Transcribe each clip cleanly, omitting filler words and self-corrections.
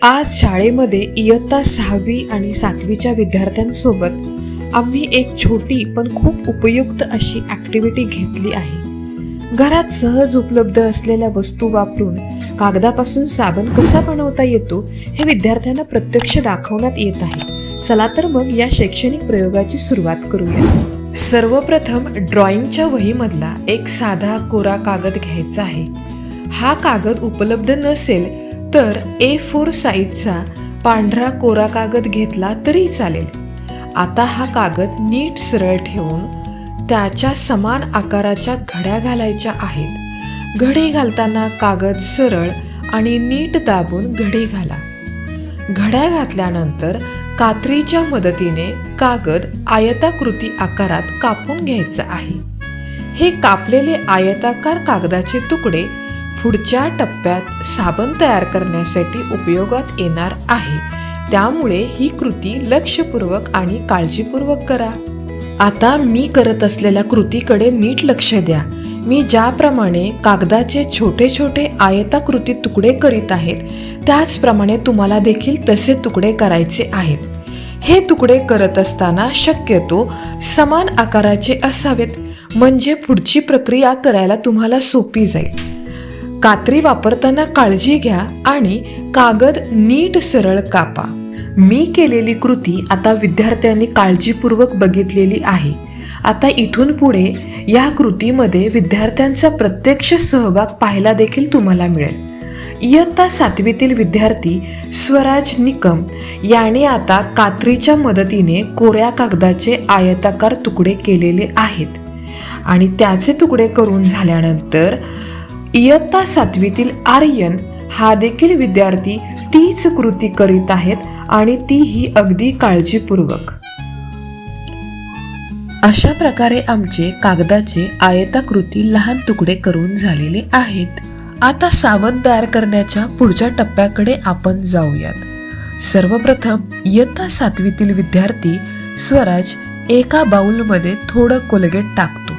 आज शाळेमध्ये इयत्ता 6वी आणि 7वीच्या विद्यार्थ्यांसोबत आम्ही एक छोटी पण खूप उपयुक्त अशी ॲक्टिव्हिटी घेतली आहे. घरात सहज उपलब्ध असलेल्या वस्तू वापरून कागदापासून साबण कसा बनवता येतो हे विद्यार्थ्यांना प्रत्यक्ष दाखवण्यात येत आहे. चला तर मग या शैक्षणिक प्रयोगाची सुरुवात करूया. सर्वप्रथम ड्रॉइंगच्या वहीमधला एक साधा कोरा कागद घ्यायचा आहे. हा कागद उपलब्ध नसेल तर A4 साईजचा पांढरा कोरा कागद घेतला तरी चालेल. आता हा कागद नीट सरळ ठेवून त्याच्या समान आकाराच्या घड्या घालायच्या आहेत. घडी घालताना कागद सरळ आणि नीट दाबून घडी घाला. घड्या घातल्यानंतर कात्रीच्या मदतीने कागद आयताकृती आकारात कापून घ्यायचा आहे. हे कापलेले आयताकार कागदाचे तुकडे पुढच्या टप्प्यात साबण तयार करण्यासाठी उपयोगात येणार आहे. त्यामुळे ही कृती लक्षपूर्वक आणि काळजीपूर्वक करा. आता मी करत असलेल्या कृतीकडे नीट लक्ष द्या. मी ज्याप्रमाणे कागदाचे छोटे छोटे आयताकृती तुकडे करीत आहेत त्याचप्रमाणे तुम्हाला देखील तसे तुकडे करायचे आहेत. हे तुकडे करत असताना शक्यतो समान आकाराचे असावेत, म्हणजे पुढची प्रक्रिया करायला तुम्हाला सोपी जाईल. कात्री वापरताना काळजी घ्या आणि कागद नीट सरळ कापा. मी केलेली कृती आता विद्यार्थ्यांनी काळजीपूर्वक बघितलेली आहे. आता इथून पुढे या कृतीमध्ये विद्यार्थ्यांचा प्रत्यक्ष सहभाग पाहायला देखील तुम्हाला मिळेल. इयत्ता 7वीतील विद्यार्थी स्वराज निकम याने आता कात्रीच्या मदतीने कोऱ्या कागदाचे आयताकार तुकडे केलेले आहेत आणि त्याचे तुकडे करून झाल्यानंतर इयत्ता 7वीतील आर्यन हा देखील विद्यार्थी तीच कृती करीत आहेत आणि तीही अगदी काळजीपूर्वक. अशा प्रकारे आमचे कागदाचे आयताकृती लहान तुकडे करून झालेले आहेत. आता साबण तयार करण्याच्या पुढच्या टप्प्याकडे आपण जाऊयात. सर्वप्रथम इयत्ता 7वीतील विद्यार्थी स्वराज एका बाउलमध्ये थोडं कोलगेट टाकतो.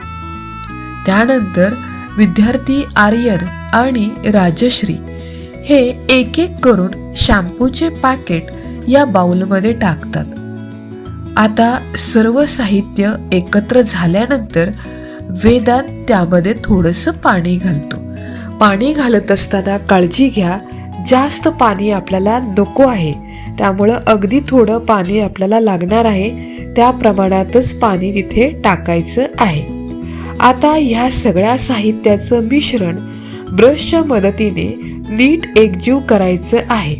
त्यानंतर विद्यार्थी आर्यन आणि राजश्री हे एक एक करून शॅम्पूचे पॅकेट या बाउलमध्ये टाकतात. आता सर्व साहित्य एकत्र झाल्यानंतर वेदांत त्यामध्ये थोडंसं पाणी घालतो. पाणी घालत असताना काळजी घ्या, जास्त पाणी आपल्याला नको आहे, त्यामुळं अगदी थोडं पाणी आपल्याला लागणार आहे, त्या प्रमाणातच पाणी तिथे टाकायचं आहे. आता ह्या सगळ्या साहित्याचं मिश्रण ब्रशच्या मदतीने नीट एकजीव करायचं आहे.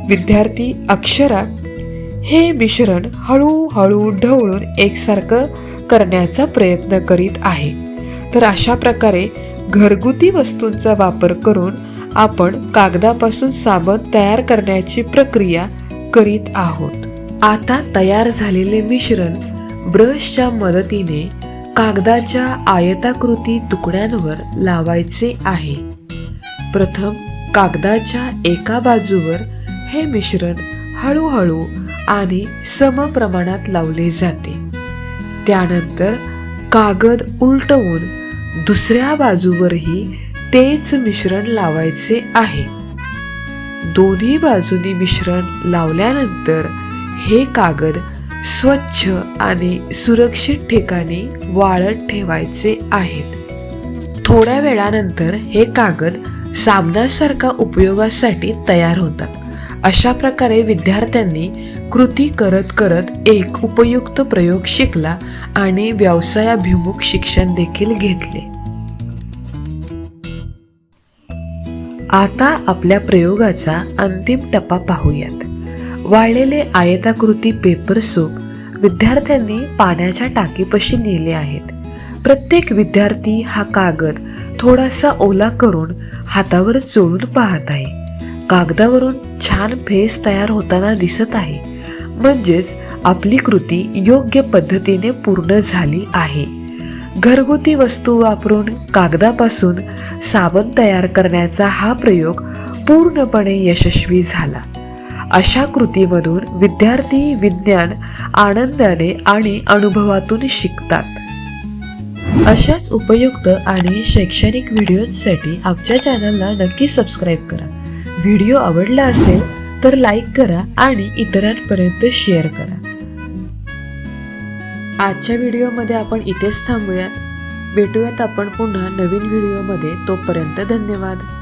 विद्यार्थी अक्षरा हे मिश्रण हळूहळू ढवळून एकसारखं करण्याचा प्रयत्न करीत आहे. तर अशा प्रकारे घरगुती वस्तूंचा वापर करून आपण कागदापासून साबण तयार करण्याची प्रक्रिया करीत आहोत. आता तयार झालेले मिश्रण ब्रशच्या मदतीने कागदाच्या आयताकृती तुकड्यांवर लावायचे आहे. प्रथम कागदाच्या एका बाजूवर हे मिश्रण हळूहळू आणि समप्रमाणात लावले जाते. त्यानंतर कागद उलटवून दुसऱ्या बाजूवरही तेच मिश्रण लावायचे आहे. दोन्ही बाजूनी मिश्रण लावल्यानंतर हे कागद स्वच्छ आणि सुरक्षित ठिकाणी वाळत ठेवायचे आहेत. थोड्या वेळानंतर हे कागद साबणासारखा उपयोगासाठी तयार होतात. अशा प्रकारे विद्यार्थ्यांनी कृती करत करत एक उपयुक्त प्रयोग शिकला आणि व्यवसायाभिमुख शिक्षण देखील घेतले. आता आपल्या प्रयोगाचा अंतिम टप्पा पाहूयात. वाळलेले आयताकृती पेपर सोप विद्यार्थ्यांनी पाण्याच्या टाकीपाशी नेले आहेत. प्रत्येक विद्यार्थी हा कागद थोडासा ओला करून हातावर चोळून पाहत आहे. कागदावरून छान फेस तयार होताना दिसत आहे, म्हणजेच आपली कृती योग्य पद्धतीने पूर्ण झाली आहे. घरगुती वस्तू वापरून कागदापासून साबण तयार करण्याचा हा प्रयोग पूर्णपणे यशस्वी झाला. अशा कृतीमधून विद्यार्थी विज्ञान आनंदाने आणि अनुभवातून शिकतात. अशाच उपयुक्त आणि शैक्षणिक व्हिडिओजसाठी आमच्या चॅनलला नक्की सबस्क्राईब करा. व्हिडिओ आवडला असेल तर लाईक करा आणि इतरांपर्यंत शेअर करा. आजच्या व्हिडिओमध्ये आपण इथेच थांबूयात. भेटूयात आपण पुन्हा नवीन व्हिडिओमध्ये. तोपर्यंत धन्यवाद.